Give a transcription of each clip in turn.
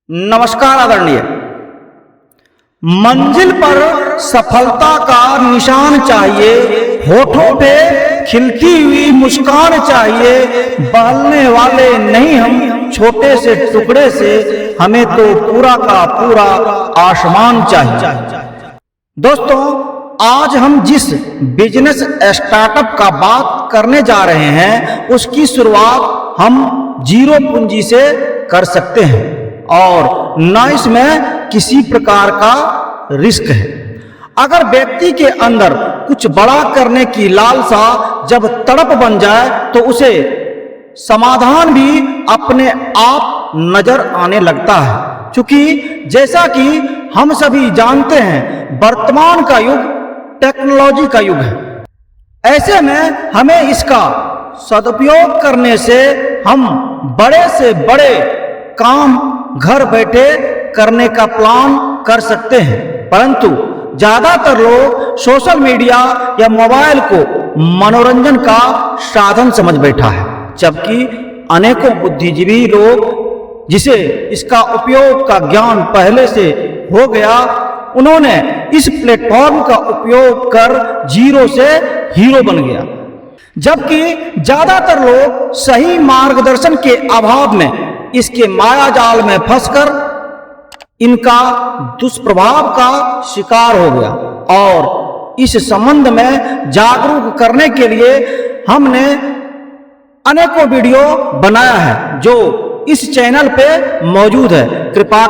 नमस्कार आदरणीय। मंजिल पर सफलता का निशान चाहिए, होठों पे खिलती हुई मुस्कान चाहिए, बहलने वाले नहीं हम छोटे से टुकड़े से, हमें तो पूरा का पूरा आसमान चाहिए। दोस्तों, आज हम जिस बिजनेस स्टार्टअप का बात करने जा रहे हैं उसकी शुरुआत हम जीरो पूंजी से कर सकते हैं और न इसमें किसी प्रकार का रिस्क है। अगर व्यक्ति के अंदर कुछ बड़ा करने की लालसा जब तड़प बन जाए तो उसे समाधान भी अपने आप नजर आने लगता है। क्योंकि जैसा कि हम सभी जानते हैं, वर्तमान का युग टेक्नोलॉजी का युग है। ऐसे में हमें इसका सदुपयोग करने से हम बड़े से बड़े काम घर बैठे करने का प्लान कर सकते हैं, परंतु ज्यादातर लोग सोशल मीडिया या मोबाइल को मनोरंजन का साधन समझ बैठा है, जबकि अनेकों बुद्धिजीवी लोग जिसे इसका उपयोग का ज्ञान पहले से हो गया, उन्होंने इस प्लेटफॉर्म का उपयोग कर जीरो से हीरो बन गया। जबकि ज्यादातर लोग सही मार्गदर्शन के अभाव में इसके माया जाल में फंसकर इनका दुष्प्रभाव का शिकार हो गया। और इस संबंध में जागरूक करने के लिए हमने अनेकों वीडियो बनाया है जो इस चैनल पे मौजूद है। कृपा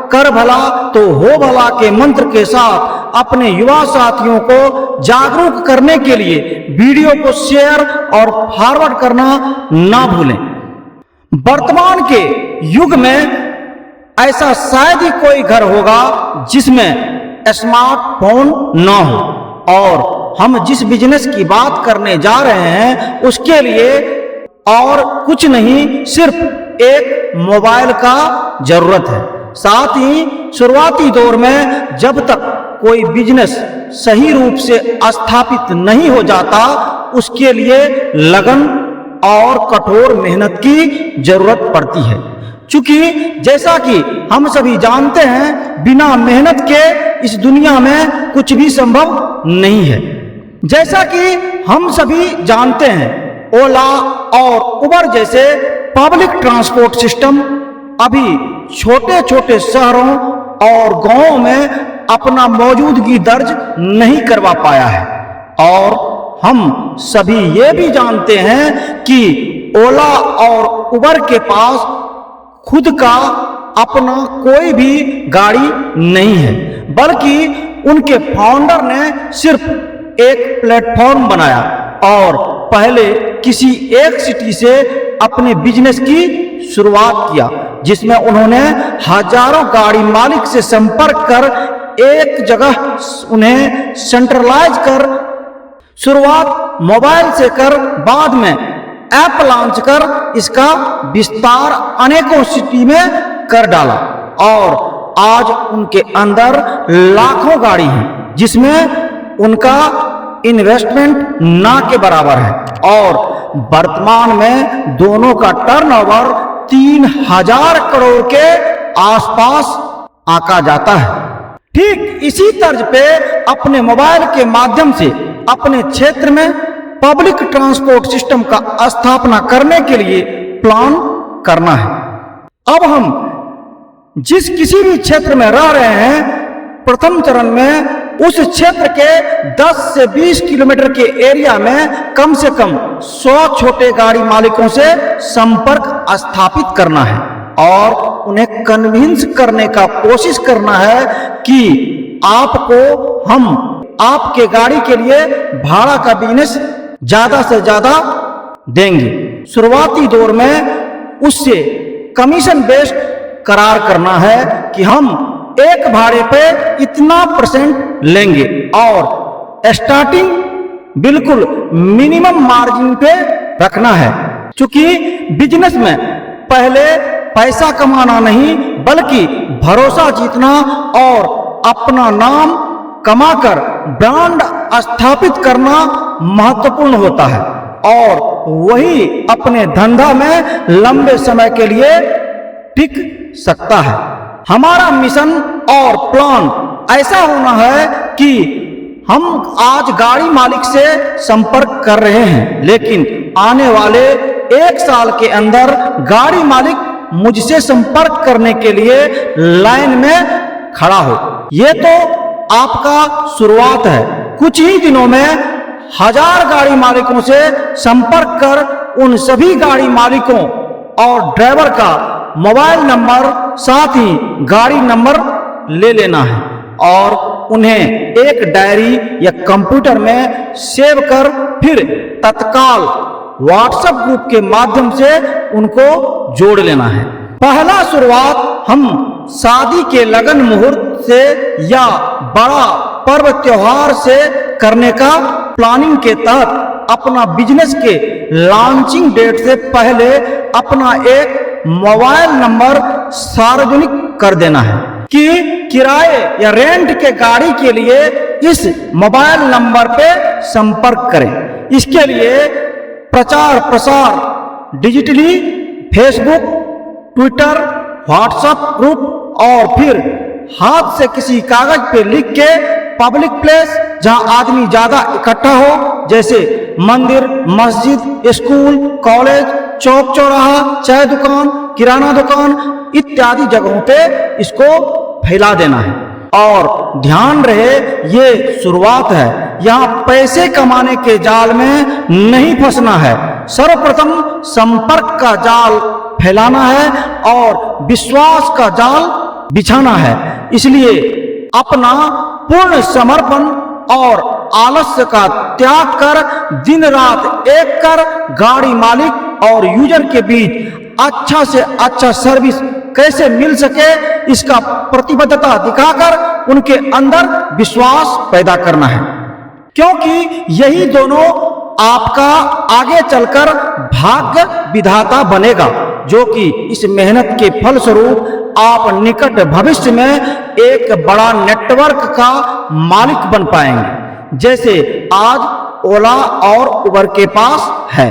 कर भला तो हो भला के मंत्र के साथ अपने युवा साथियों को जागरूक करने के लिए वीडियो को शेयर और फॉरवर्ड करना ना भूलें। वर्तमान के युग में ऐसा शायद ही कोई घर होगा जिसमें स्मार्टफोन न हो, और हम जिस बिजनेस की बात करने जा रहे हैं उसके लिए और कुछ नहीं, सिर्फ एक मोबाइल का जरूरत है। साथ ही शुरुआती दौर में जब तक कोई बिजनेस सही रूप से स्थापित नहीं हो जाता, उसके लिए लगन और कठोर मेहनत की जरूरत पड़ती है। क्योंकि जैसा कि हम सभी जानते हैं, बिना मेहनत के इस दुनिया में कुछ भी संभव नहीं है। जैसा कि हम सभी जानते हैं, ओला और उबर जैसे पब्लिक ट्रांसपोर्ट सिस्टम अभी छोटे छोटे शहरों और गांवों में अपना मौजूदगी दर्ज नहीं करवा पाया है। और हम सभी ये भी जानते हैं कि ओला और उबर के पास खुद का अपना कोई भी गाड़ी नहीं है, बल्कि उनके फाउंडर ने सिर्फ एक प्लेटफॉर्म बनाया और पहले किसी एक सिटी से अपने बिजनेस की शुरुआत किया, जिसमें उन्होंने हजारों गाड़ी मालिक से संपर्क कर एक जगह उन्हें सेंट्रलाइज कर शुरुआत मोबाइल से कर बाद में ऐप लॉन्च कर इसका विस्तार अनेकों सिटी में कर डाला। और आज उनके अंदर लाखों गाड़ी हैं, जिसमें उनका इन्वेस्टमेंट ना के बराबर है। और वर्तमान में दोनों का टर्नओवर 3000 करोड़ के आसपास आका जाता है। ठीक इसी तर्ज पे अपने मोबाइल के माध्यम से अपने क्षेत्र में पब्लिक ट्रांसपोर्ट सिस्टम का स्थापना करने के लिए प्लान करना है। अब हम जिस किसी भी क्षेत्र में रह रहे हैं, प्रथम चरण में उस क्षेत्र के 10 से 20 किलोमीटर के एरिया में कम से कम 100 छोटे गाड़ी मालिकों से संपर्क स्थापित करना है और उन्हें कन्विंस करने का कोशिश करना है कि आपको हम आपके गाड़ी के लिए भाड़ा का बिजनेस ज्यादा से ज्यादा देंगे। शुरुआती दौर में उससे कमीशन बेस्ड करार करना है कि हम एक भाड़े पे इतना % लेंगे और स्टार्टिंग बिल्कुल मिनिमम मार्जिन पे रखना है। क्योंकि बिजनेस में पहले पैसा कमाना नहीं, बल्कि भरोसा जीतना और अपना नाम कमाकर ब्रांड स्थापित करना महत्वपूर्ण होता है। और वही अपने धंधा में लंबे समय के लिए टिक सकता है। हमारा मिशन और प्लान ऐसा होना है कि हम आज गाड़ी मालिक से संपर्क कर रहे हैं, लेकिन आने वाले 1 साल के अंदर गाड़ी मालिक मुझसे संपर्क करने के लिए लाइन में खड़ा हो। ये तो आपका शुरुआत है। कुछ ही दिनों में 1000 गाड़ी मालिकों से संपर्क कर उन सभी गाड़ी मालिकों और ड्राइवर का मोबाइल नंबर साथ ही गाड़ी नंबर ले लेना है और उन्हें एक डायरी या कंप्यूटर में सेव कर फिर तत्काल व्हाट्सएप ग्रुप के माध्यम से उनको जोड़ लेना है। पहला शुरुआत हम शादी के लगन मुहूर्त से या बड़ा पर्व त्योहार से करने का प्लानिंग के तहत अपना बिजनेस के लॉन्चिंग डेट से पहले अपना एक मोबाइल नंबर सार्वजनिक कर देना है कि किराए या रेंट के गाड़ी के लिए इस मोबाइल नंबर पे संपर्क करें। इसके लिए प्रचार प्रसार digitally Facebook, Twitter, WhatsApp group और फिर हाथ से किसी कागज पे लिख के पब्लिक प्लेस जहां आदमी ज्यादा इकट्ठा हो, जैसे मंदिर, मस्जिद, स्कूल, कॉलेज, चौक चौराहा, चाय दुकान, किराना दुकान इत्यादि जगहों पे इसको फैला देना है। और ध्यान रहे ये शुरुआत है, यहाँ पैसे कमाने के जाल में नहीं फंसना है। सर्वप्रथम संपर्क का जाल फैलाना है और विश्वास का जाल बिछाना है। इसलिए अपना पूर्ण समर्पण और आलस्य का त्याग कर दिन रात एक कर गाड़ी मालिक और यूजर के बीच अच्छा से अच्छा सर्विस कैसे मिल सके इसका प्रतिबद्धता दिखाकर उनके अंदर विश्वास पैदा करना है, क्योंकि यही दोनों आपका आगे चलकर भाग्य विधाता बनेगा, जो कि इस मेहनत के फलस्वरूप आप निकट भविष्य में एक बड़ा नेटवर्क का मालिक बन पाएंगे, जैसे आज ओला और उबर के पास है।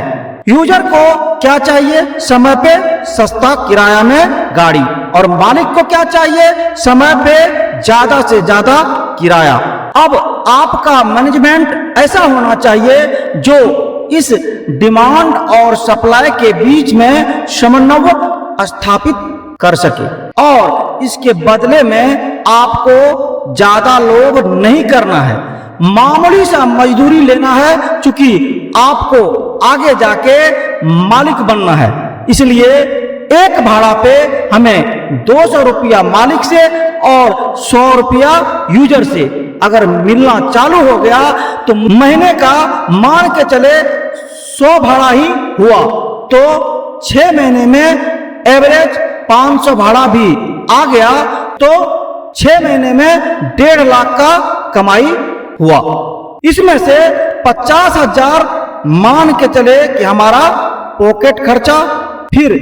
यूजर को क्या चाहिए? समय पे सस्ता किराया में गाड़ी, और मालिक को क्या चाहिए? समय पे ज्यादा से ज्यादा किराया। अब आपका मैनेजमेंट ऐसा होना चाहिए जो इस डिमांड और सप्लाई के बीच में समन्वय स्थापित कर सके, और इसके बदले में आपको ज्यादा लोभ नहीं करना है, मामूली सा मजदूरी लेना है, क्योंकि आपको आगे जाके मालिक बनना है। इसलिए एक भाड़ा पे हमें 200 रुपया मालिक से और 100 रुपया यूजर से अगर मिलना चालू हो गया तो महीने का मान के चले 100 भाड़ा ही हुआ, तो 6 महीने में एवरेज 500 भाड़ा भी आ गया, तो 6 महीने में 1.5 लाख का कमाई हुआ। इसमें से 50,000 मान के चले कि हमारा पॉकेट खर्चा, फिर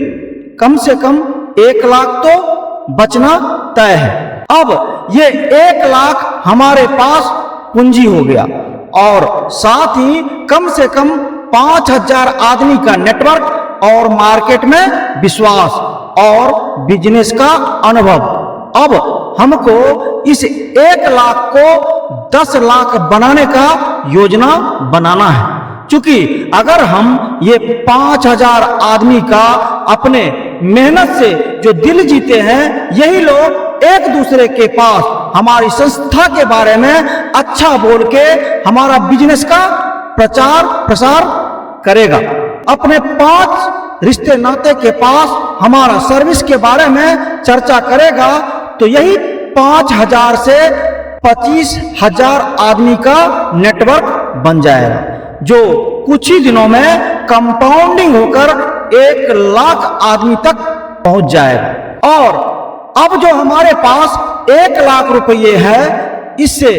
कम से कम 1 लाख तो बचना तय है। अब ये 1 लाख हमारे पास पूंजी हो गया, और साथ ही कम से कम 5,000 आदमी का नेटवर्क और मार्केट में विश्वास और बिजनेस का अनुभव। अब हमको इस 1 लाख को 10 लाख बनाने का योजना बनाना है, क्योंकि अगर हम ये 5,000 आदमी का अपने मेहनत से जो दिल जीते हैं, यही लोग एक दूसरे के पास हमारी संस्था के बारे में अच्छा बोल के हमारा बिजनेस का प्रचार प्रसार करेगा, अपने 5 रिश्ते नाते के पास हमारा सर्विस के बारे में चर्चा करेगा, तो यही 5,000 से 25,000 आदमी का नेटवर्क बन जाएगा, जो कुछ ही दिनों में कंपाउंडिंग होकर 1 लाख आदमी तक पहुंच जाएगा। और अब जो हमारे पास 1 लाख रुपये है, इससे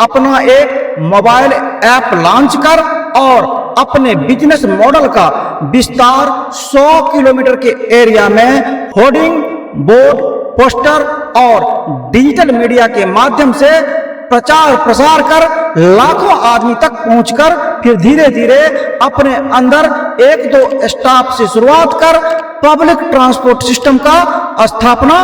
अपना एक मोबाइल ऐप लॉन्च कर और अपने बिजनेस मॉडल का विस्तार 100 किलोमीटर के एरिया में होर्डिंग बोर्ड, पोस्टर और डिजिटल मीडिया के माध्यम से प्रचार प्रसार कर लाखों आदमी तक पहुंचकर फिर धीरे धीरे अपने अंदर 1-2 स्टाफ से शुरुआत कर पब्लिक ट्रांसपोर्ट सिस्टम का स्थापना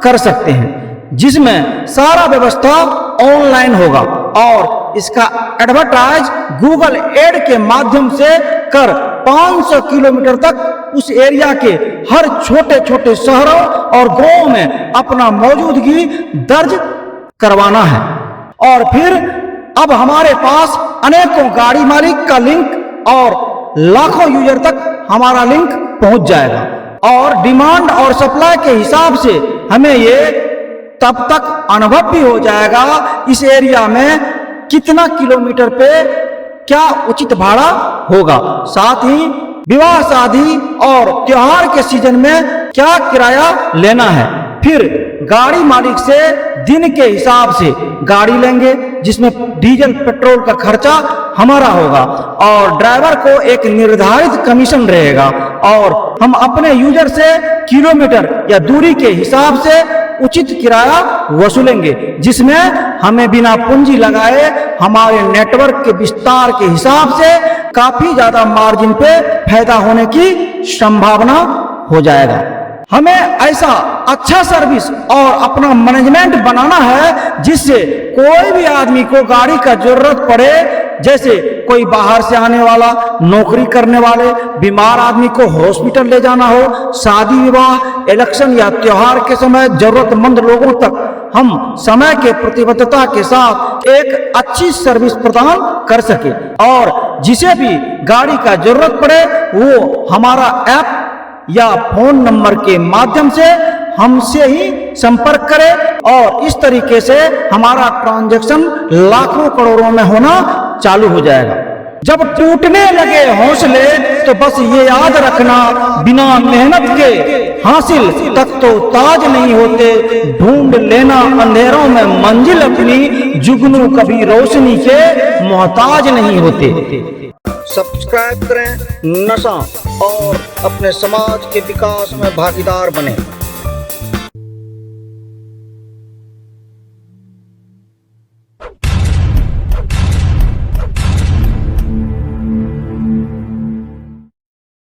कर सकते हैं, जिसमें सारा व्यवस्था ऑनलाइन होगा और इसका एडवर्टाइज गूगल एड के माध्यम से कर 500 किलोमीटर तक उस एरिया के हर छोटे छोटे शहरों और गांवों में अपना मौजूदगी दर्ज करवाना है। और फिर अब हमारे पास अनेकों गाड़ी मालिक का लिंक और लाखों यूजर तक हमारा लिंक पहुंच जाएगा और डिमांड और सप्लाई के हिसाब से हमें ये तब तक अनुभव भी हो जाएगा इस एरिया में कितना किलोमीटर पे क्या उचित भाड़ा होगा, साथ ही विवाह शादी और त्योहार के सीजन में क्या किराया लेना है। फिर गाड़ी मालिक से दिन के हिसाब से गाड़ी लेंगे, जिसमें डीजल पेट्रोल का खर्चा हमारा होगा और ड्राइवर को एक निर्धारित कमीशन रहेगा और हम अपने यूजर से किलोमीटर या दूरी के हिसाब से उचित किराया वसूलेंगे, जिसमें हमें बिना पूंजी लगाए हमारे नेटवर्क के विस्तार के हिसाब से काफी ज्यादा मार्जिन पे फायदा होने की संभावना हो जाएगा। हमें ऐसा अच्छा सर्विस और अपना मैनेजमेंट बनाना है जिससे कोई भी आदमी को गाड़ी का जरूरत पड़े, जैसे कोई बाहर से आने वाला, नौकरी करने वाले, बीमार आदमी को हॉस्पिटल ले जाना हो, शादी विवाह, इलेक्शन या त्योहार के समय जरूरतमंद लोगों तक हम समय के प्रतिबद्धता के साथ एक अच्छी सर्विस प्रदान कर सके और जिसे भी गाड़ी का जरूरत पड़े वो हमारा ऐप या फोन नंबर के माध्यम से हमसे ही संपर्क करें और इस तरीके से हमारा ट्रांजैक्शन लाखों करोड़ों में होना चालू हो जाएगा। जब टूटने लगे हौसले तो बस ये याद रखना, बिना मेहनत के हासिल तक तो ताज नहीं होते, ढूंढ लेना अंधेरों में मंजिल अपनी, जुगनू कभी रोशनी के मोहताज नहीं होते। सब्सक्राइब करें नशा और अपने समाज के विकास में भागीदार बने।